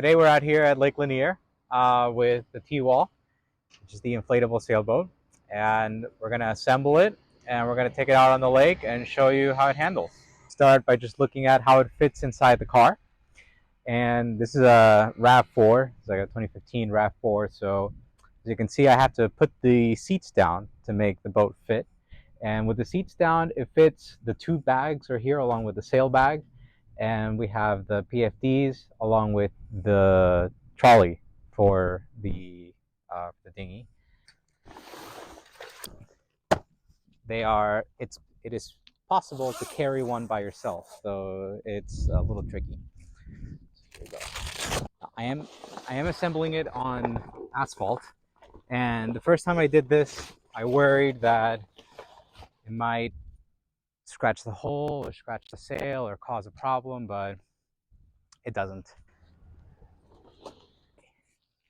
Today we're out here at Lake Lanier with the Tiwal, which is the inflatable sailboat, and we're going to assemble it and we're going to take it out on the lake and show you how it handles. Start by just looking at how it fits inside the car. And this is a RAV4. It's like a 2015 RAV4. So as you can see, I have to put the seats down to make the boat fit. And with the seats down, it fits. The two bags are here along with the sail bag. And we have the PFDs along with the trolley for the dinghy. It is possible to carry one by yourself, so it's a little tricky. Here we go. I am assembling it on asphalt, and the first time I did this, I worried that it might scratch the hull or scratch the sail or cause a problem, but it doesn't.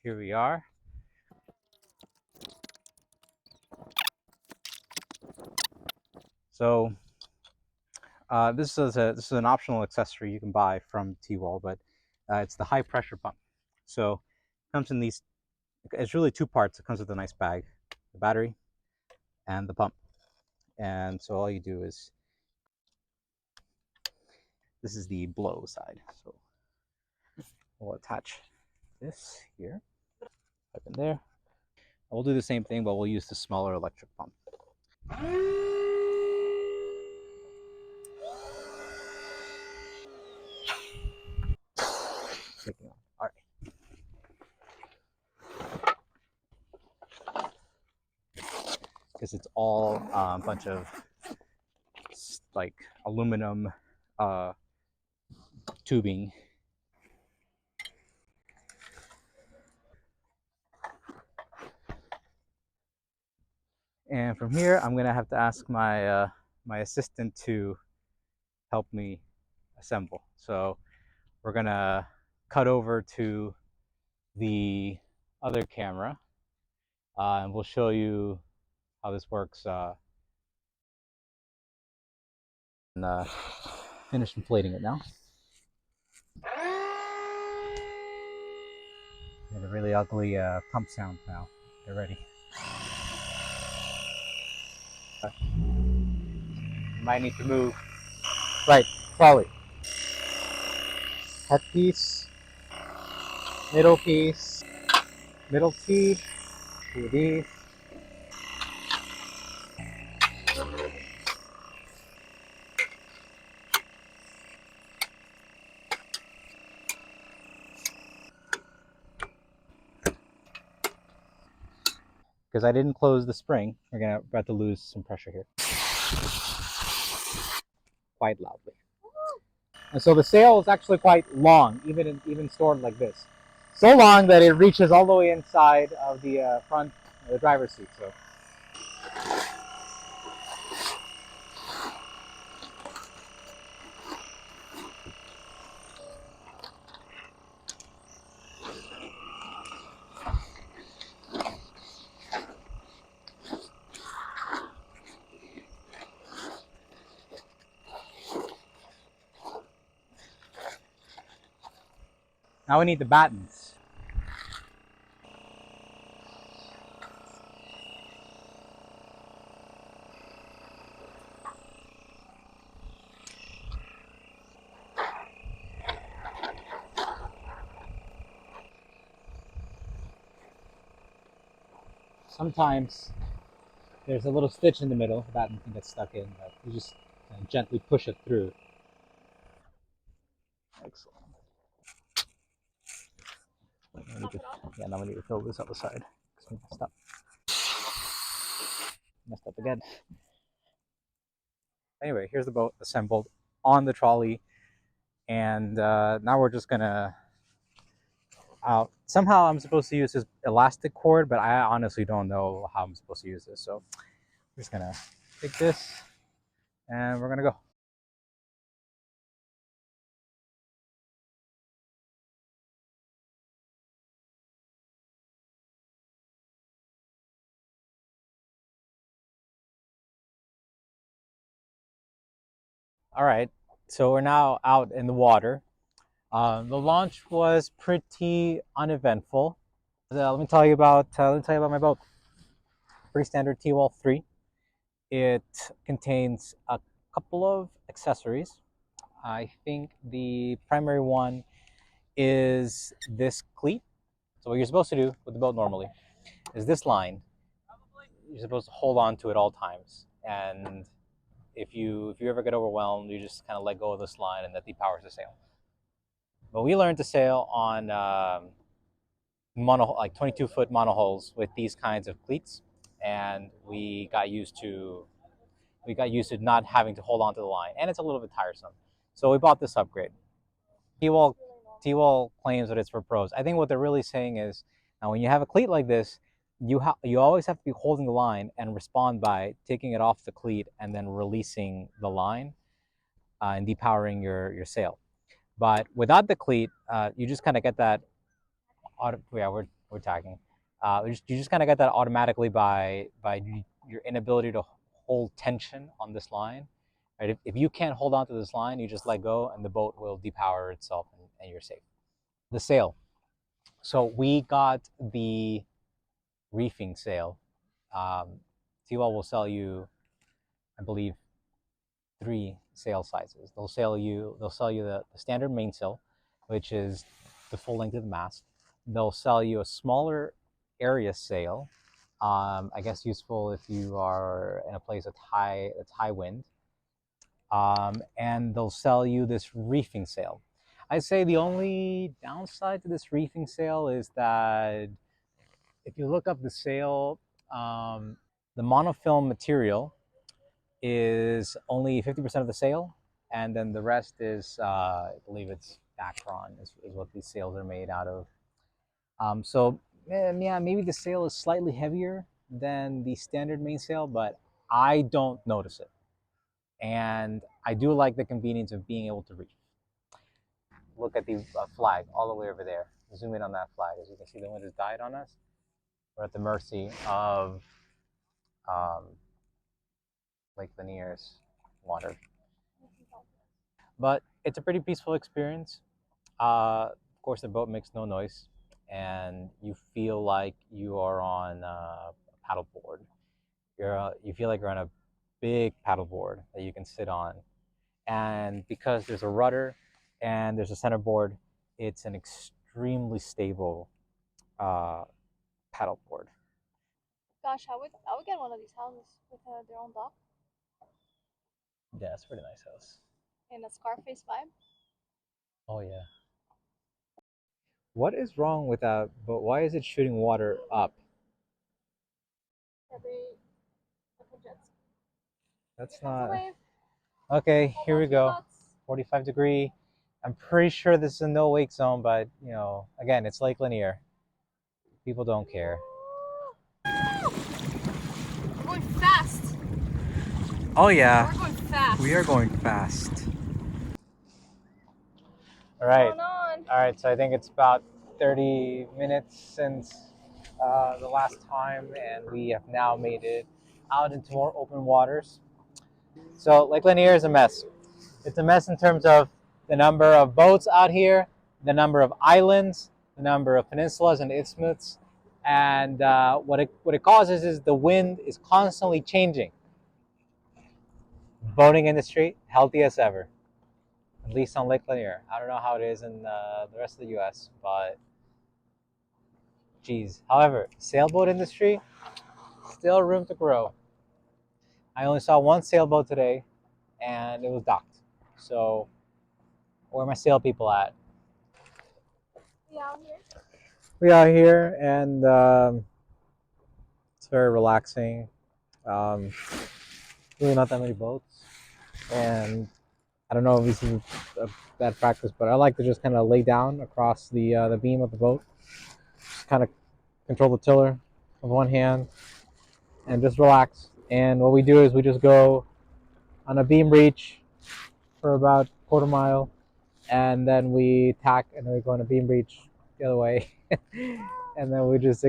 Here we are. So this is an optional accessory you can buy from Tiwal, but it's the high pressure pump. So it comes in these. It's really two parts. It comes with a nice bag, the battery and the pump. And so all you do is, this is the blow side. So we'll attach this here, up in there. We'll do the same thing, but we'll use the smaller electric pump. All right. Because it's all a bunch of like aluminum tubing. And from here, I'm gonna have to ask my my assistant to help me assemble. So we're gonna cut over to the other camera, and we'll show you how this works. And finish inflating it now. And a really ugly pump sound now. Get ready. You might need to move. Right, trolley. Head piece, middle piece, middle T, two these. Because I didn't close the spring, we're about to lose some pressure here. Quite loudly. And so the sail is actually quite long, even stored like this. So long that it reaches all the way inside of the front, the driver's seat. So. Now we need the battens. Sometimes there's a little stitch in the middle, the batten can get stuck in, but you just gently push it through. Excellent. Now we need to fill this other side. Messed up again. Anyway, here's the boat assembled on the trolley, and now we're just gonna somehow I'm supposed to use this elastic cord, but I honestly don't know how I'm supposed to use this. So we're just gonna take this and we're gonna go. All right, so we're now out in the water. The launch was pretty uneventful. Let me tell you about my boat. Pretty standard Tiwal 3. It contains a couple of accessories. I think the primary one is this cleat. So what you're supposed to do with the boat normally is this line. You're supposed to hold on to it all times, and if you ever get overwhelmed, you just kind of let go of this line, and that depowers the sail. But we learned to sail on mono, like 22-foot monohulls with these kinds of cleats, and we got used to not having to hold on to the line, and it's a little bit tiresome. So we bought this upgrade. Tiwal Tiwal claims that it's for pros. I think what they're really saying is, now when you have a cleat like this, you always have to be holding the line and respond by taking it off the cleat and then releasing the line and depowering your sail. But without the cleat, you just kind of get that. Yeah, we're tagging. You just kind of get that automatically by your inability to hold tension on this line. Right? If you can't hold on to this line, you just let go, and the boat will depower itself, and you're safe. The sail. So we got the reefing sail. Um, Tiwal will sell you, I believe, three sail sizes. They'll sell you the standard mainsail, which is the full length of the mast. They'll sell you a smaller area sail. I guess useful if you are in a place that's high wind. And they'll sell you this reefing sail. I'd say the only downside to this reefing sail is that if you look up the sail, the monofilm material is only 50% of the sail, and then the rest is, I believe it's Dacron is what these sails are made out of. So yeah, maybe the sail is slightly heavier than the standard mainsail, but I don't notice it. And I do like the convenience of being able to reach. Look at the flag all the way over there. Zoom in on that flag. As you can see, the wind has died on us. We're at the mercy of um, Lake Lanier's water. But it's a pretty peaceful experience. Of course, the boat makes no noise, and you feel like you are on a paddleboard. You feel like you're on a big paddleboard that you can sit on, and because there's a rudder and there's a centerboard, it's an extremely stable uh, paddleboard. Gosh, I would get one of these houses with their own dock Yeah, it's a pretty nice house. and a Scarface vibe. Oh yeah. What is wrong with that? But why is it shooting water up? Yeah, they like a jet ski. That's Here comes a not. wave. Okay, Hold here on we to your go. butts. 45 degree. I'm pretty sure this is a no wake zone, but again, it's Lake Lanier. People don't care. We're going fast. Oh yeah, We're going fast. we are going fast. All What's right, going on? all right. So I think it's about 30 minutes since the last time, and we have now made it out into more open waters. So Lake Lanier is a mess. It's a mess in terms of the number of boats out here, the number of islands, the number of peninsulas and isthmus, and what it causes is the wind is constantly changing. Boating industry healthy as ever, at least on Lake Lanier. I don't know how it is in the rest of the U.S., but geez. However, sailboat industry still room to grow. I only saw one sailboat today, and it was docked. So where are my sail people at? We out here. We are here, and it's very relaxing. Um, really not that many boats, and I don't know if this is a bad practice, but I like to just kind of lay down across the beam of the boat, just kind of control the tiller with one hand, and just relax. And what we do is we just go on a beam reach for about quarter mile, and then we tack, and then we go on a beam reach the other way, and then we just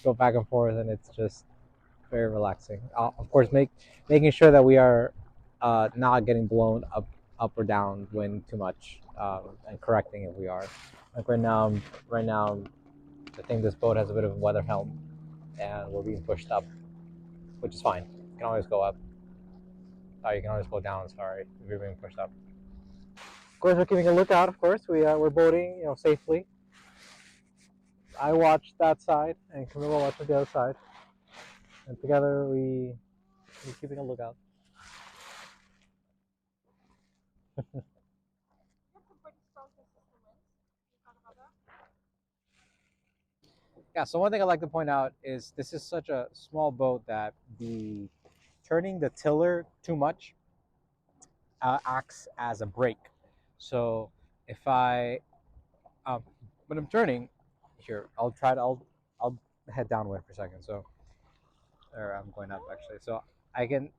go back and forth, and it's just very relaxing. Of course, making sure that we are not getting blown up or down wind too much. and correcting if we are. Like right now, I think this boat has a bit of a weather helm, and we're being pushed up, which is fine. You can always go up. You can always go down. Sorry, if you're being pushed up. Of course, we're keeping a lookout. Of course, we're boating, safely. I watched that side, and Camilla watched the other side, and together we're keeping a lookout. Yeah. So one thing I'd like to point out is this is such a small boat that the turning the tiller too much acts as a brake. So if I when I'm turning here, I'll head downwind for a second. So or I'm going up actually. So I can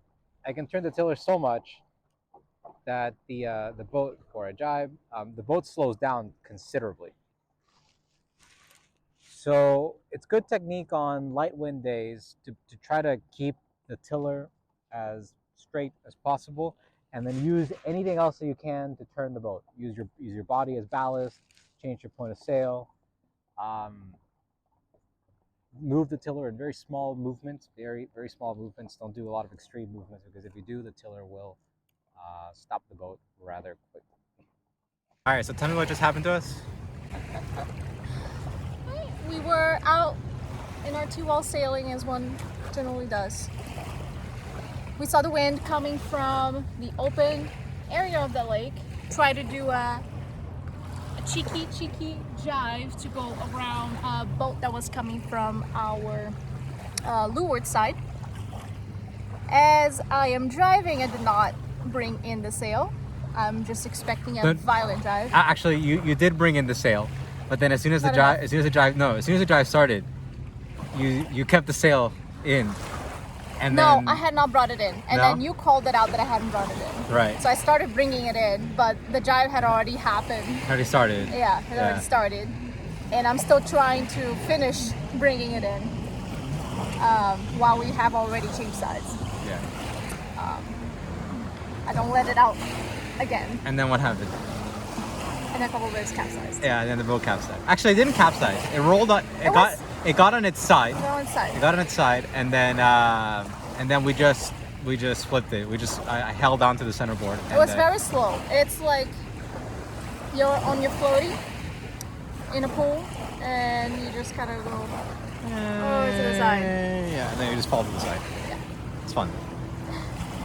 I can turn the tiller so much that the boat before I jibe, the boat slows down considerably. So it's good technique on light wind days to try to keep the tiller as straight as possible, and then use anything else that you can to turn the boat. Use your body as ballast, change your point of sail, move the tiller in very small movements, very small movements. Don't do a lot of extreme movements because if you do, the tiller will stop the boat rather quickly. All right, so tell me what just happened to us. We were out in our Tiwal sailing as one generally does. We saw the wind coming from the open area of the lake. Try to do a cheeky jive to go around a boat that was coming from our leeward side. As I am driving, I did not bring in the sail. I'm just expecting a violent jive. Actually, you did bring in the sail, but then as soon as the drive started, you kept the sail in. And no, then, I had not brought it in. And then you called it out that I hadn't brought it in. Right. So I started bringing it in, but the jive had already happened. Already started. Yeah, it already started. And I'm still trying to finish bringing it in while we have already changed sides. Yeah. I don't let it out again. And then what happened? And a couple of days capsized. Yeah, and then the boat capsized. Actually, it didn't capsize. It rolled on. It got on its side. It got on its side, and then we just flipped it. I held on to the center board. It was very slow. It's like you're on your floaty in a pool, and you just kind of go over to the side. Yeah, and then you just fall to the side. Yeah. It's fun.